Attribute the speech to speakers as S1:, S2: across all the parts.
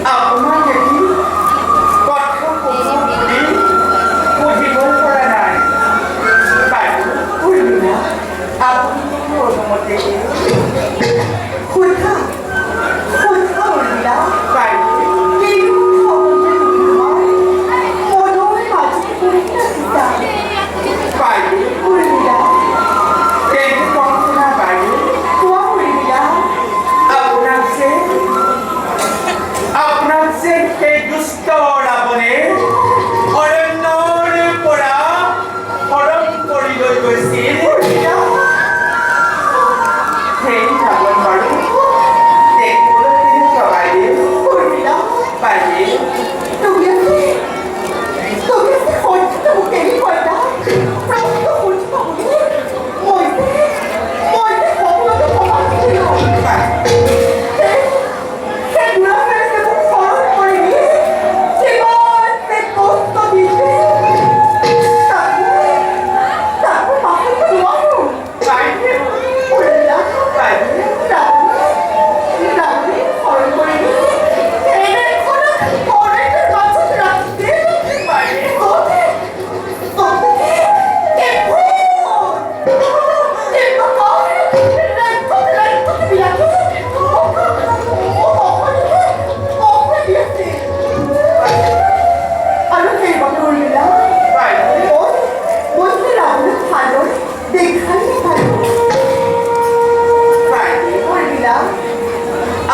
S1: আপোনাৰ দেখি কথা বুজিব পৰা নাই বাইদেউ উৰ্মিলা আপুনি মোৰ অনুমতি
S2: শুদ্ধ শুদ্ধ উৰ্মিলা
S1: বাইদেউ বাইদেউ
S2: উৰ্মিলা
S1: সেইটো কম শুনা বাইদেউ
S2: কোৱা উৰ্মিলা
S1: আপোনাক যে সেই দুষ্ট ৰাৱণে অৰণ্যৰ পৰা হৰণ কৰি লৈ গৈছিল সেই ৰাৱণ বাৰু দেখিবলৈ কেনেকুৱা বাইদেউ
S2: উৰ্মিলা
S1: বাইদেউ
S2: তুমি আজি সত্যটো মোক এৰি কৈছা প্ৰশ্ন শুনিব বুলি মই যে সকলোকে প্ৰমাণ দিছিলোঁ সেই বুঢ়াটোৱে মোক সৰল কৰি যিমান যে কষ্ট দিছে তাকো পাহৰিব নোৱাৰোঁ
S1: বাইদেউ
S2: উৰ্মিলা
S1: বাইদেউ
S2: ৰাৱণে সৰল কৰি এনেখনত অৰণ্যৰ মাজত ৰাখিছে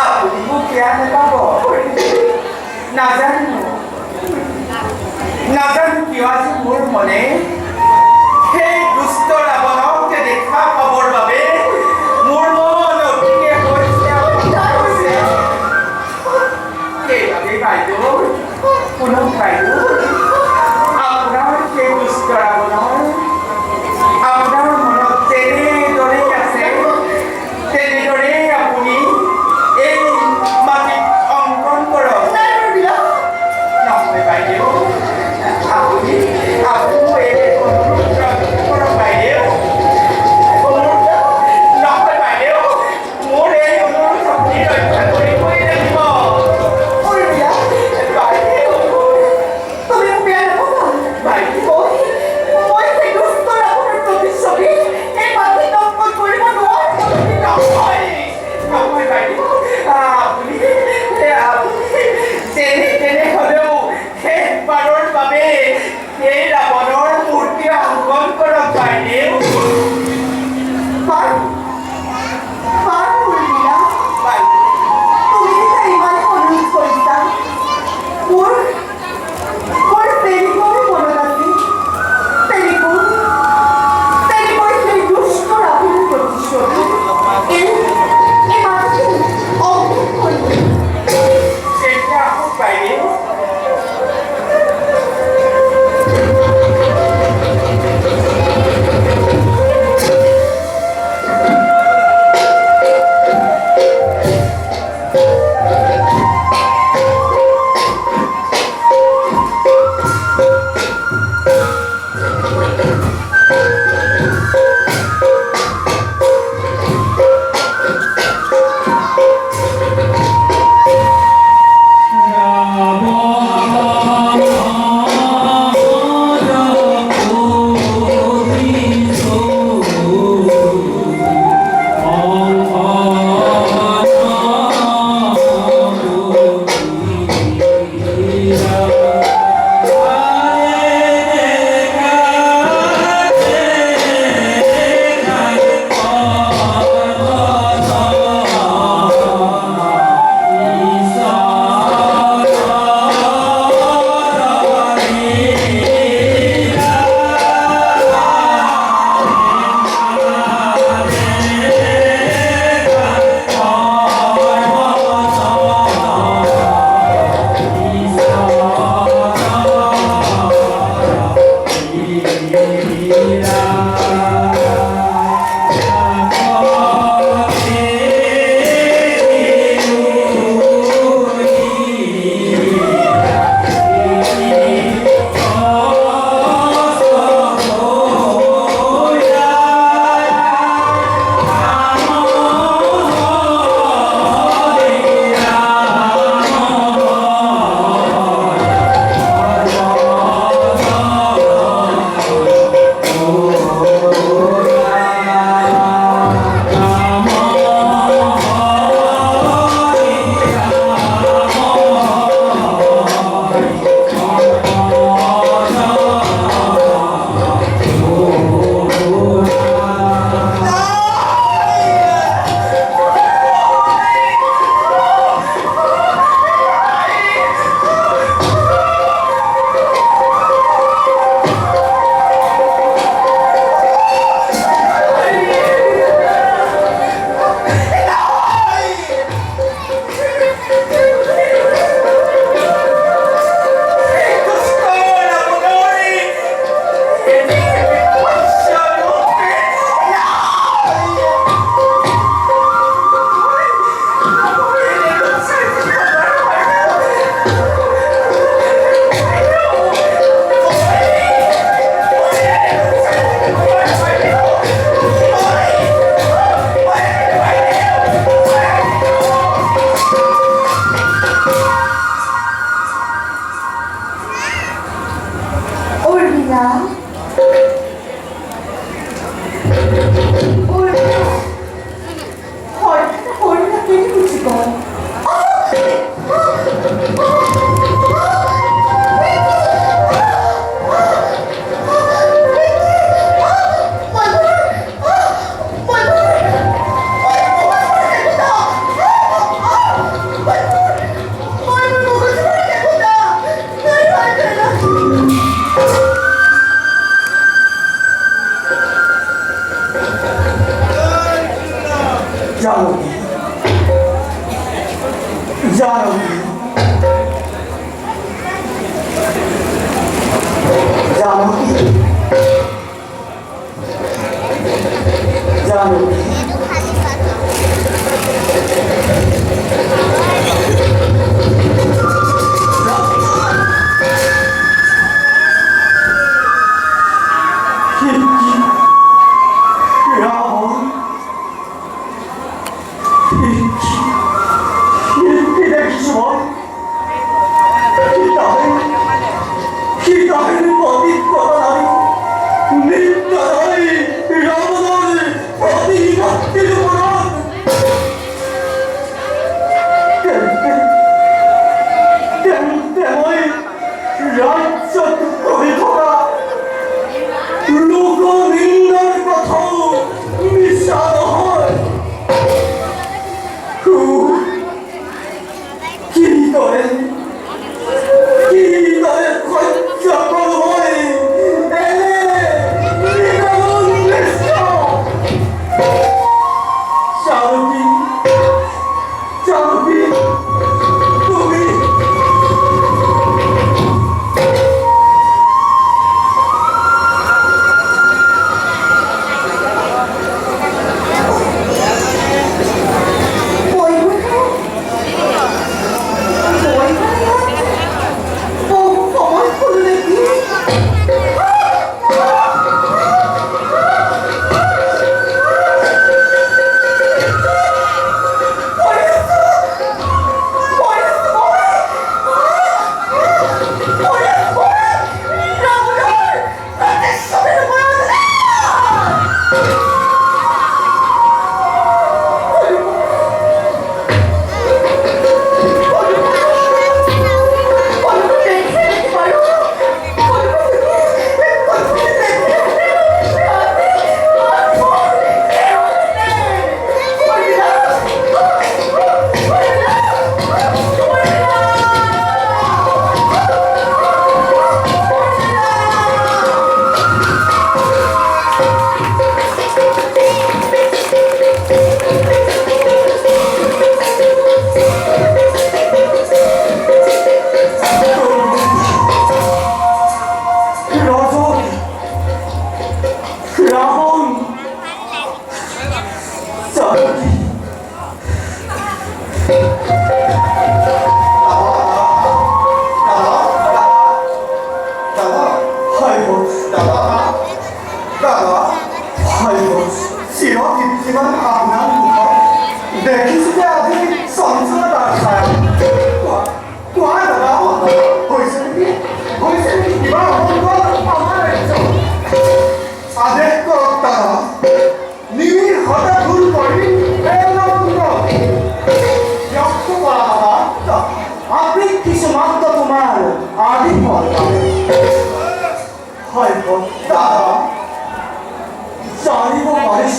S1: আপুনি মোক বেয়া নাপাব নাজানো কিয় আজি মোৰ মনে সেই দুষ্ট ৰাৱণক দেখা পাবৰ বাবে মোৰ মন অতিকে হৈছে সেইবাবে বাইদেউ শুনক বাইদেউ আপোনাৰ সেই দুষ্ট ৰাৱণৰ আপোনাৰ মনত যেনেদৰে আছে তেনেদৰে আপুনি এই মাটিত অংকন কৰক নহয় বাইদেউ আপুনি এই অনুৰোধ কৰক বাইদেউ নহয় বাইদেউ মোৰ এই অনুৰোধ আপুনি ৰক্ষা কৰিবই লাগিব বাইদেউ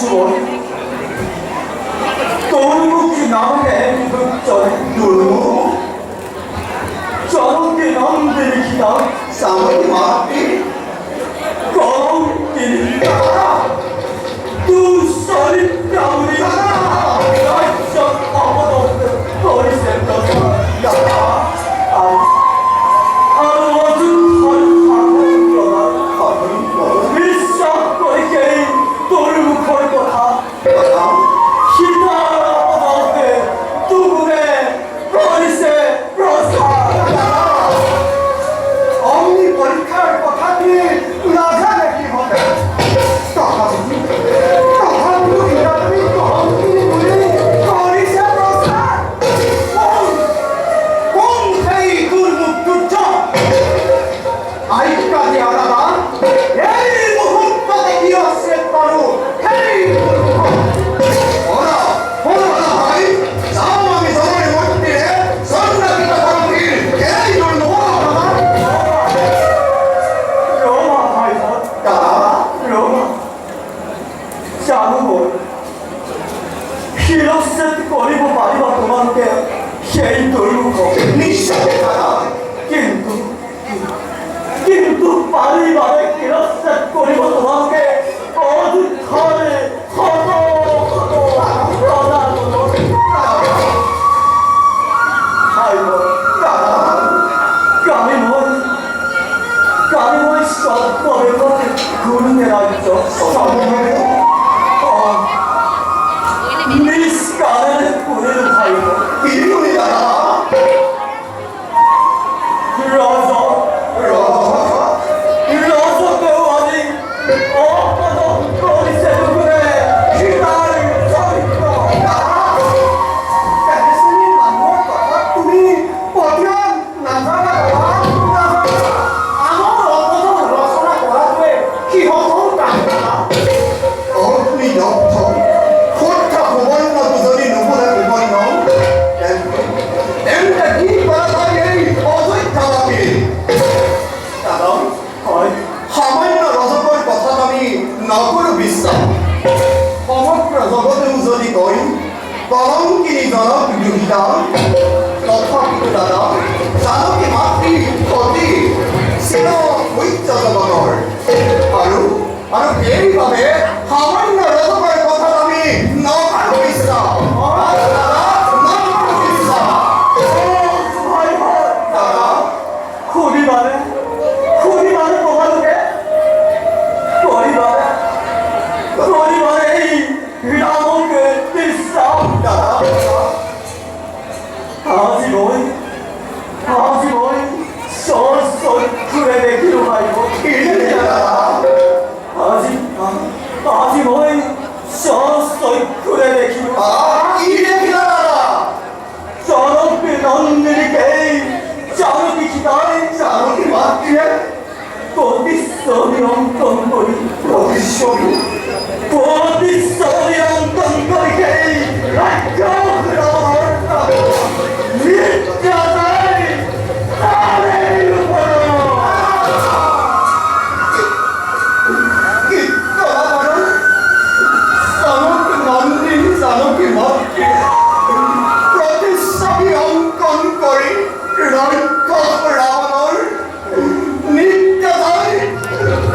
S1: 주원 또르묵이 남의 극전에
S2: 누르고
S1: 저렇게 남들이 기다
S2: 싸우지 마라.
S1: 꽁끼리가 두 살이 나오리가 날짜 아무도 없는 거리센터 야 아무튼 하루 하루 일상거리 게임 돌고 걸거다 기타라보다게 누구네 거리세 로사
S2: 엄니 머리카락 같이 나가는 기분에 떠가지고 떠가지고 이러더니 또 엄니 물리 거리세 로사 공태이 굴묵 두쳐 아이까지 알아봐 에이 무흠바닥 이었을 바로 에이 굴묵 어라 아이 싸움하기 전에 못해 선나기가 사람들 에이 굴묵
S1: 로마 하이번
S2: 야
S1: 로마 자누고 필요세트 거리고 마리바 도망게 헤이 돌고
S2: 니시작했다
S1: কিন্তু 마리바의 필요세트 거리고 도망게 어디 털을 허도 떠나고 하이번 까미모이 썩거릴 것 그는 내가 있죠 미스가는 우리는 하이번
S2: 일본이다
S1: 러서 배우하니 어떤 거리세도 그래 기다를 서있고
S2: 스님 만났다 우리 어디한 나사가 아무도 없어서 러서나 뭐라고해 기호도 깡다 어머니 너 호타 고번이나 무선이 누구나 고번이 너 엠다 기빠라다니 어서 있다라니 나도 하마이나 러서거리 버타다니 나고를 비싸 허먹으라서 거든 무선이 거의 바람길이잖아 비교기다 너타기도다나 자석이 맞디 어디 신어 보이자가 널 바로 베리밤에 하와이 나라에서 갈 것하다니 너 알고 있어 너 알고 있어 나가
S1: 코리만에 뭐가 돼? 코리만에 이 라몬 비싸 아지모이 쏘쏘 그래 기로가 이거
S2: 일이잖아
S1: 아지모이 쏘쏘 그래 기로가
S2: 이래 기다려라
S1: 저렇게 넌들이 게임 저렇게 기다린
S2: 자석이 맞디에
S1: 어디서리랑 던거리
S2: 어디 쇼리
S1: 어디서리랑 던거리 게임 라이커 그러다 밑자다리 아래로 보여
S2: 떠나가는 싸놓기 만든 싸놓기 맞게 프로테스탑이 엉건거리 런커블 라원을 니까다리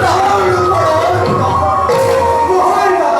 S2: 나를 보라 뭐하려나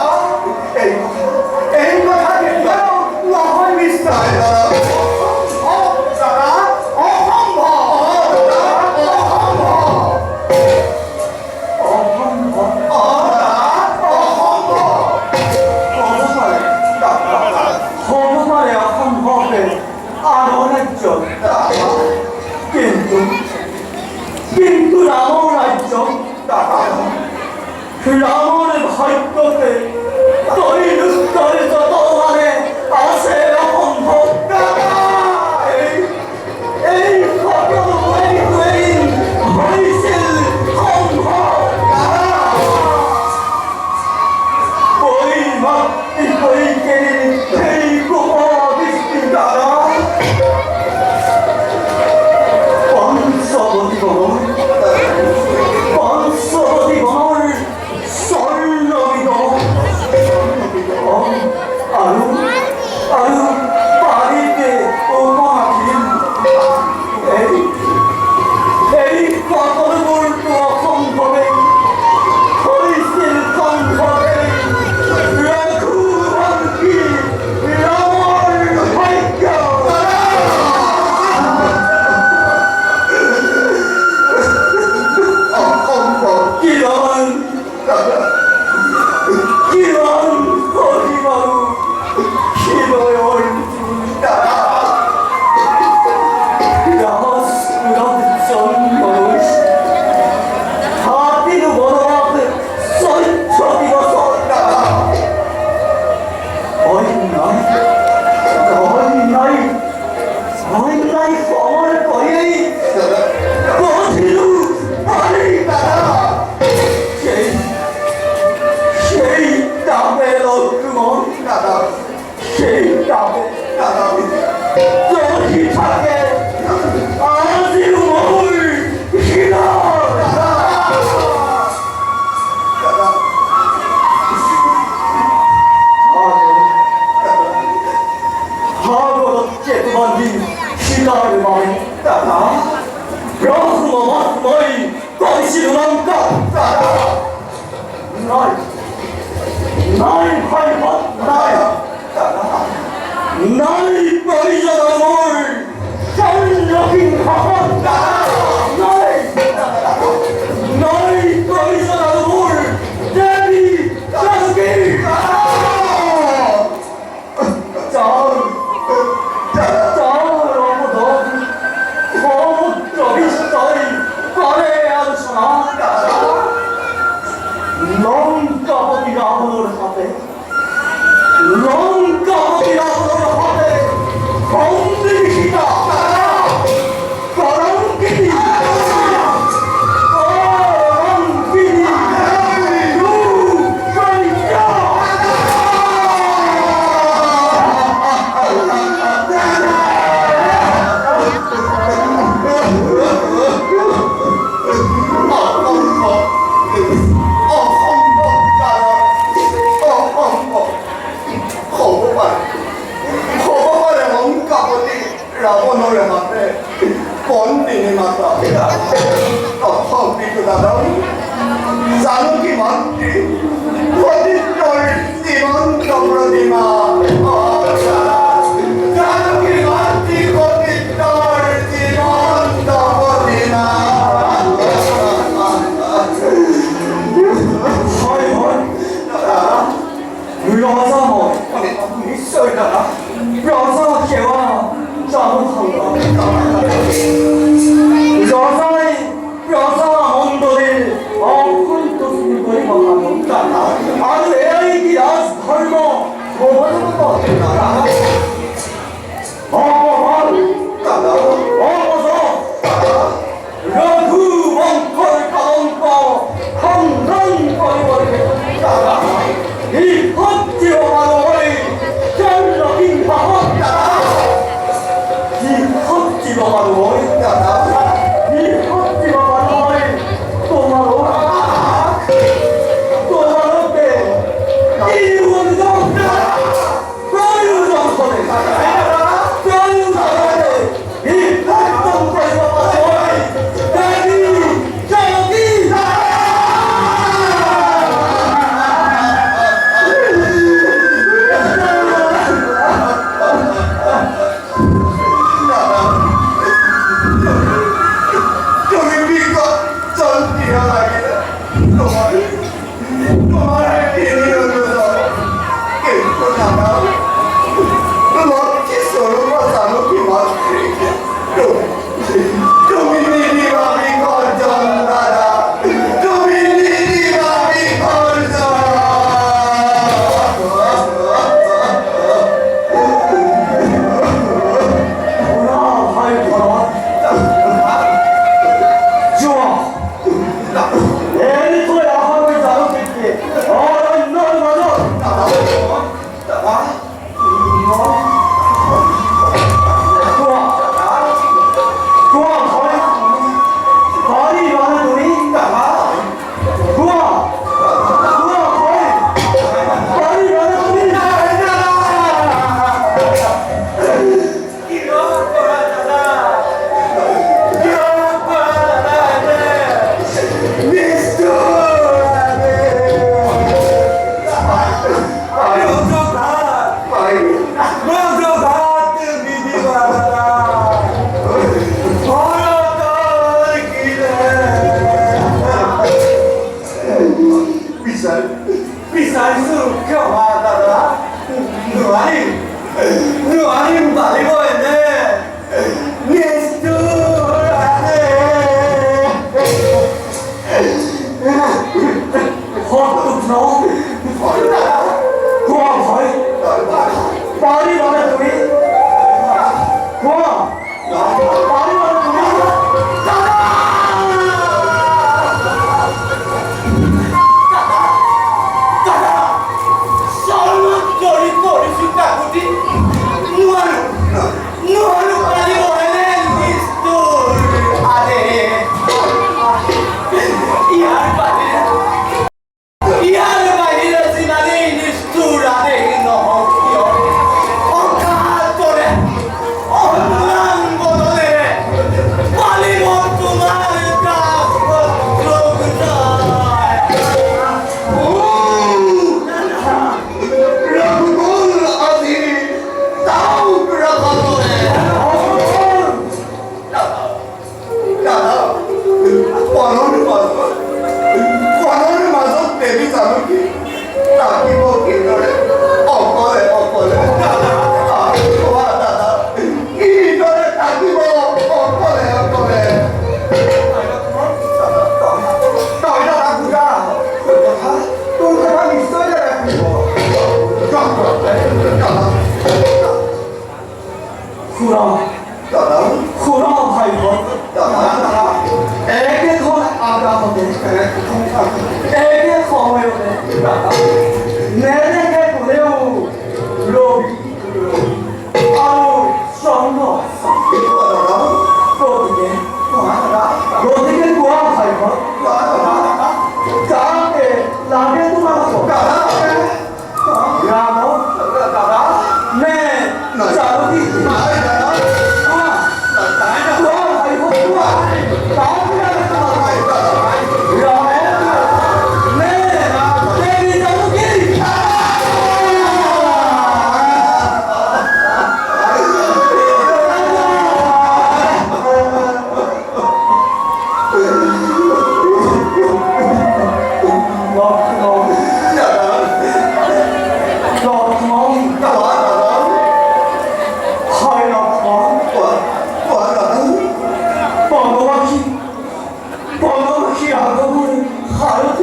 S3: 知るなんかないないはいはいない場合じゃないもん三六にかかったないない場合じゃないもんデビーサルキー
S2: 我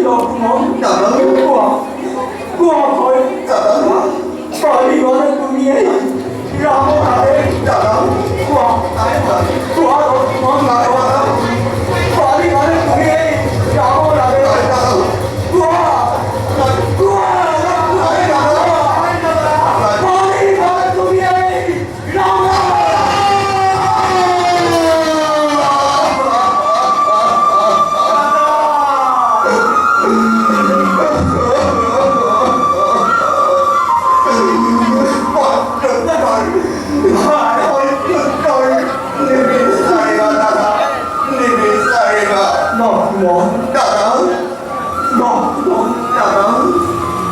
S3: লক্ষ্মণ
S1: দাদা
S3: গোয়া ভয়
S1: দাদা
S3: পারিবারে তুমি এই রাম রামে
S1: দাদা
S3: গোয়া
S1: আরে ভাই
S3: গোয়া লক্ষ্মণ
S1: আরে দাদা
S3: পারিবারে তুমি এই রাম রামে
S1: আরে দাদা
S3: গোয়া গোয়া
S1: আরে দাদা
S3: পারিবারে তুমি এই রাম লক্ষ্মণ
S1: দাদা
S3: লক্ষ্মণ
S1: দাদা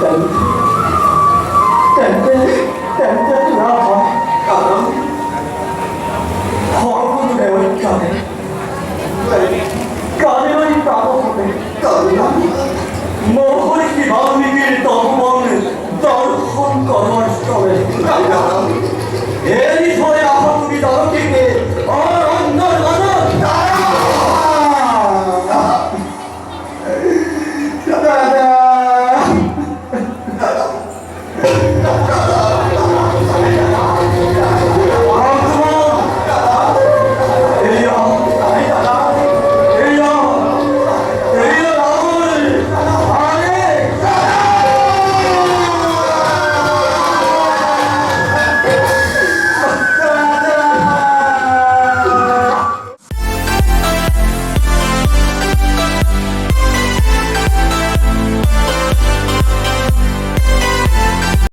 S3: তাই